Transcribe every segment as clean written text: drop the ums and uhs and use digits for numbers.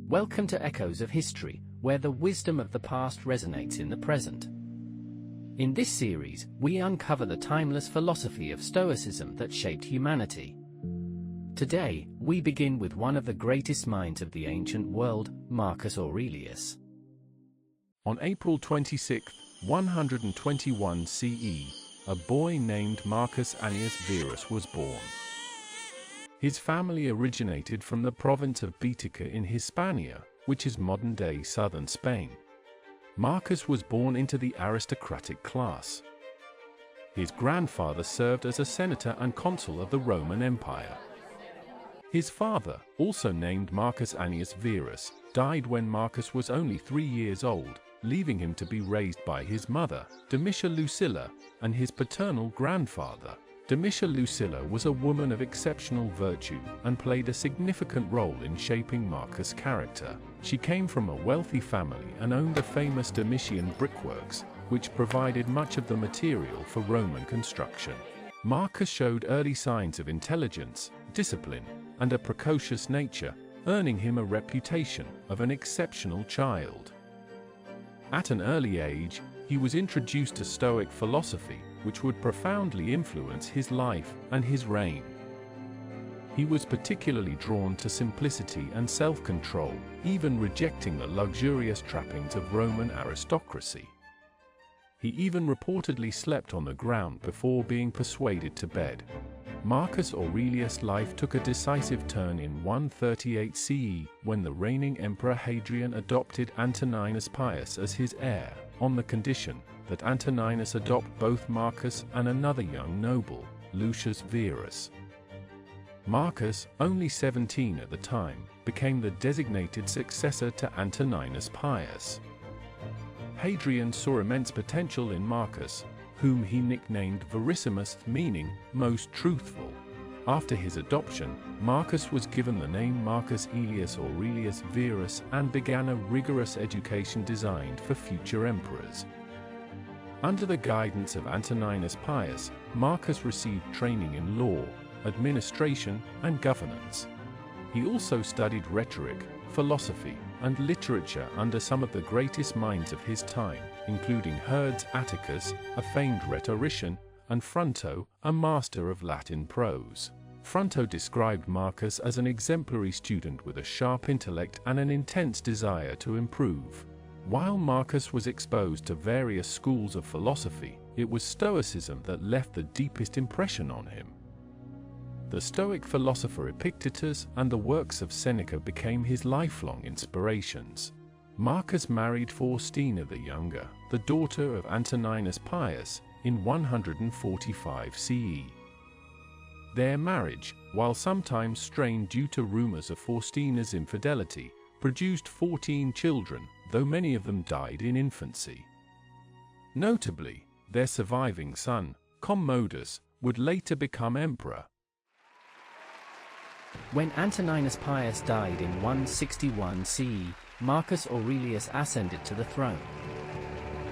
Welcome to Echoes of History, where the wisdom of the past resonates in the present. In this series, we uncover the timeless philosophy of Stoicism that shaped humanity. Today, we begin with one of the greatest minds of the ancient world, Marcus Aurelius. On April 26, 121 CE, a boy named Marcus Annius Verus was born. His family originated from the province of Baetica in Hispania, which is modern-day southern Spain. Marcus was born into the aristocratic class. His grandfather served as a senator and consul of the Roman Empire. His father, also named Marcus Annius Verus, died when Marcus was only 3 years old, leaving him to be raised by his mother, Domitia Lucilla, and his paternal grandfather. Domitia Lucilla was a woman of exceptional virtue and played a significant role in shaping Marcus' character. She came from a wealthy family and owned the famous Domitian brickworks, which provided much of the material for Roman construction. Marcus showed early signs of intelligence, discipline, and a precocious nature, earning him a reputation of an exceptional child. At an early age, he was introduced to Stoic philosophy, which would profoundly influence his life and his reign. He was particularly drawn to simplicity and self-control, even rejecting the luxurious trappings of Roman aristocracy. He even reportedly slept on the ground before being persuaded to bed. Marcus Aurelius' life took a decisive turn in 138 CE when the reigning Emperor Hadrian adopted Antoninus Pius as his heir, on the condition that Antoninus adopt both Marcus and another young noble, Lucius Verus. Marcus, only 17 at the time, became the designated successor to Antoninus Pius. Hadrian saw immense potential in Marcus, whom he nicknamed Verissimus, meaning most truthful. After his adoption, Marcus was given the name Marcus Aurelius Aurelius Verus and began a rigorous education designed for future emperors. Under the guidance of Antoninus Pius, Marcus received training in law, administration, and governance. He also studied rhetoric, philosophy, and literature under some of the greatest minds of his time, including Herdes Atticus, a famed rhetorician, and Fronto, a master of Latin prose. Fronto described Marcus as an exemplary student with a sharp intellect and an intense desire to improve. While Marcus was exposed to various schools of philosophy, it was Stoicism that left the deepest impression on him. The Stoic philosopher Epictetus and the works of Seneca became his lifelong inspirations. Marcus married Faustina the Younger, the daughter of Antoninus Pius, in 145 CE. Their marriage, while sometimes strained due to rumors of Faustina's infidelity, produced 14 children, though many of them died in infancy. Notably, their surviving son, Commodus, would later become emperor. When Antoninus Pius died in 161 CE, Marcus Aurelius ascended to the throne.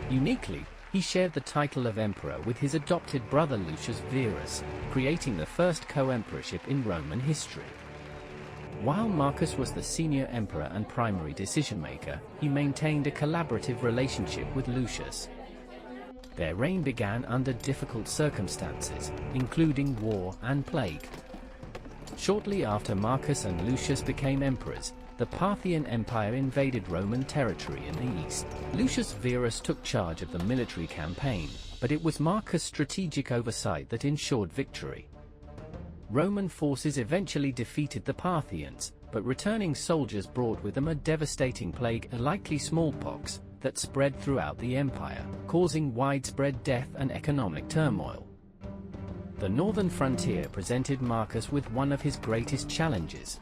Uniquely, he shared the title of emperor with his adopted brother Lucius Verus, creating the first co-emperorship in Roman history. While Marcus was the senior emperor and primary decision-maker, he maintained a collaborative relationship with Lucius. Their reign began under difficult circumstances, including war and plague. Shortly after Marcus and Lucius became emperors, the Parthian Empire invaded Roman territory in the east. Lucius Verus took charge of the military campaign, but it was Marcus' strategic oversight that ensured victory. Roman forces eventually defeated the Parthians, but returning soldiers brought with them a devastating plague, likely smallpox, that spread throughout the empire, causing widespread death and economic turmoil. The northern frontier presented Marcus with one of his greatest challenges.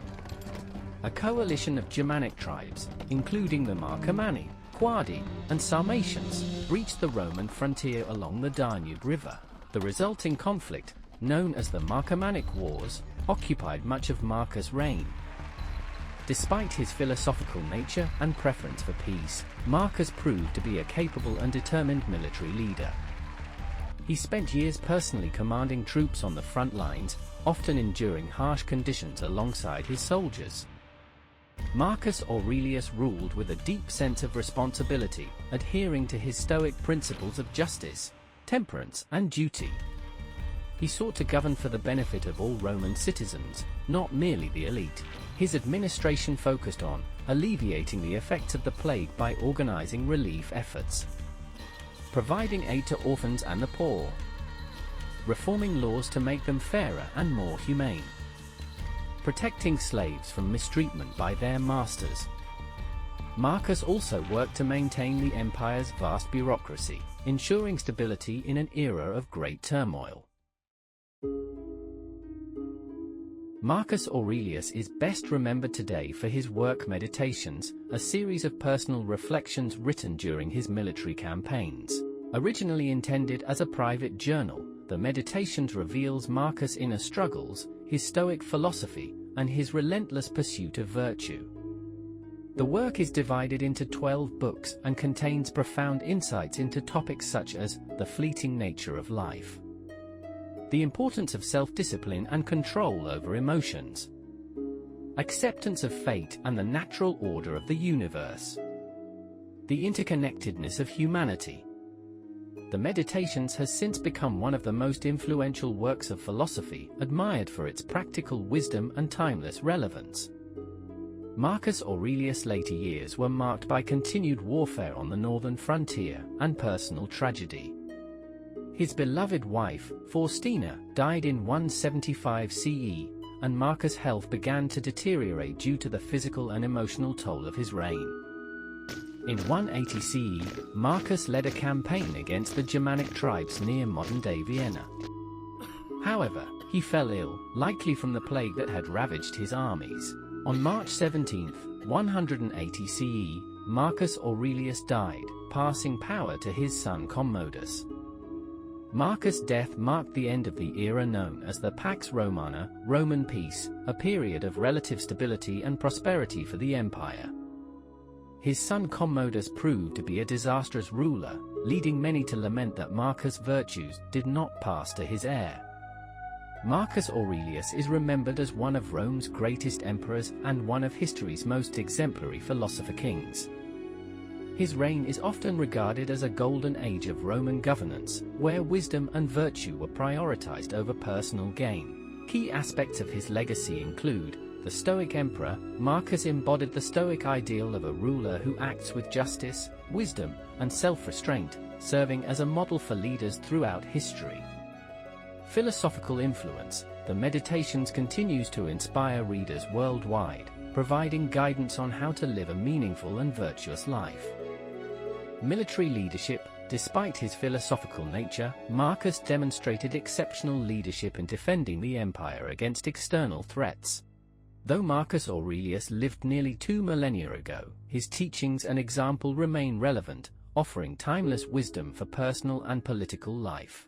A coalition of Germanic tribes, including the Marcomanni, Quadi, and Sarmatians, breached the Roman frontier along the Danube River. The resulting conflict, known as the Marcomannic Wars, occupied much of Marcus' reign. Despite his philosophical nature and preference for peace, Marcus proved to be a capable and determined military leader. He spent years personally commanding troops on the front lines, often enduring harsh conditions alongside his soldiers. Marcus Aurelius ruled with a deep sense of responsibility, adhering to his Stoic principles of justice, temperance, and duty. He sought to govern for the benefit of all Roman citizens, not merely the elite. His administration focused on alleviating the effects of the plague by organizing relief efforts, providing aid to orphans and the poor, reforming laws to make them fairer and more humane, protecting slaves from mistreatment by their masters. Marcus also worked to maintain the empire's vast bureaucracy, ensuring stability in an era of great turmoil. Marcus Aurelius is best remembered today for his work Meditations, a series of personal reflections written during his military campaigns. Originally intended as a private journal, the Meditations reveals Marcus' inner struggles, his Stoic philosophy, and his relentless pursuit of virtue. The work is divided into 12 books and contains profound insights into topics such as the fleeting nature of life, the importance of self-discipline and control over emotions, acceptance of fate and the natural order of the universe, the interconnectedness of humanity. The Meditations has since become one of the most influential works of philosophy, admired for its practical wisdom and timeless relevance. Marcus Aurelius' later years were marked by continued warfare on the northern frontier and personal tragedy. His beloved wife, Faustina, died in 175 CE, and Marcus' health began to deteriorate due to the physical and emotional toll of his reign. In 180 CE, Marcus led a campaign against the Germanic tribes near modern-day Vienna. However, he fell ill, likely from the plague that had ravaged his armies. On March 17, 180 CE, Marcus Aurelius died, passing power to his son Commodus. Marcus' death marked the end of the era known as the Pax Romana, Roman peace, a period of relative stability and prosperity for the empire. His son Commodus proved to be a disastrous ruler, leading many to lament that Marcus' virtues did not pass to his heir. Marcus Aurelius is remembered as one of Rome's greatest emperors and one of history's most exemplary philosopher kings. His reign is often regarded as a golden age of Roman governance, where wisdom and virtue were prioritized over personal gain. Key aspects of his legacy include the Stoic Emperor. Marcus embodied the Stoic ideal of a ruler who acts with justice, wisdom, and self-restraint, serving as a model for leaders throughout history. Philosophical influence. The Meditations continues to inspire readers worldwide, providing guidance on how to live a meaningful and virtuous life. Military leadership. Despite his philosophical nature, Marcus demonstrated exceptional leadership in defending the empire against external threats. Though Marcus Aurelius lived nearly 2 millennia ago, his teachings and example remain relevant, offering timeless wisdom for personal and political life.